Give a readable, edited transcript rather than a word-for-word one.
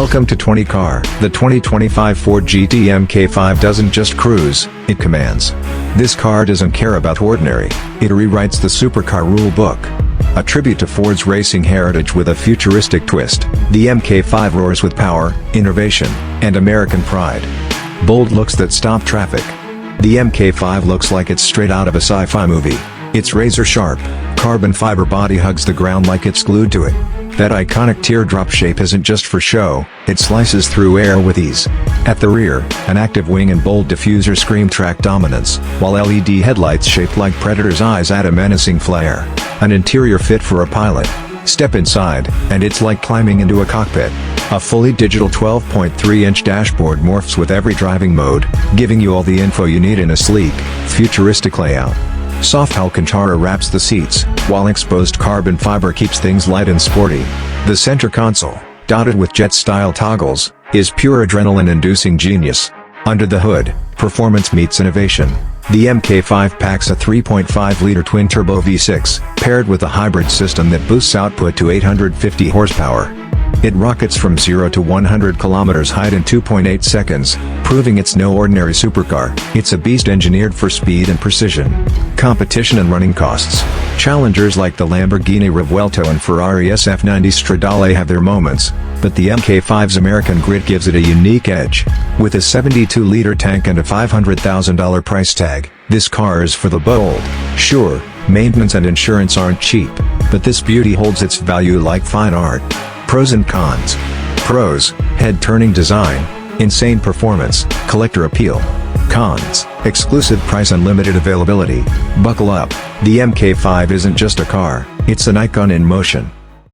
Welcome to 20 Car. The 2025 Ford GT Mk5 doesn't just cruise, it commands. This car doesn't care about ordinary, it rewrites the supercar rule book. A tribute to Ford's racing heritage with a futuristic twist, the Mk5 roars with power, innovation, and American pride. Bold looks that stop traffic. The Mk5 looks like it's straight out of a sci-fi movie. Its razor-sharp, carbon fiber body hugs the ground like it's glued to it. That iconic teardrop shape isn't just for show, it slices through air with ease. At the rear, an active wing and bold diffuser scream track dominance, while LED headlights shaped like predator's eyes add a menacing flair. An interior fit for a pilot. Step inside, and it's like climbing into a cockpit. A fully digital 12.3-inch dashboard morphs with every driving mode, giving you all the info you need in a sleek, futuristic layout. Soft Alcantara wraps the seats, while exposed carbon fiber keeps things light and sporty. The center console, dotted with jet-style toggles, is pure adrenaline-inducing genius. Under the hood, performance meets innovation. The Mk5 packs a 3.5-liter twin-turbo V6, paired with a hybrid system that boosts output to 850 horsepower. It rockets from 0 to 100 km height in 2.8 seconds, proving it's no ordinary supercar. It's a beast engineered for speed and precision. Competition and running costs. Challengers like the Lamborghini Revuelto and Ferrari SF90 Stradale have their moments, but the Mk5's American grit gives it a unique edge. With a 72-liter tank and a $500,000 price tag, this car is for the bold. Sure, maintenance and insurance aren't cheap, but this beauty holds its value like fine art. Pros and cons. Pros: head-turning design, insane performance, collector appeal. Cons: exclusive price and limited availability. Buckle up, the Mk5 isn't just a car, it's an icon in motion.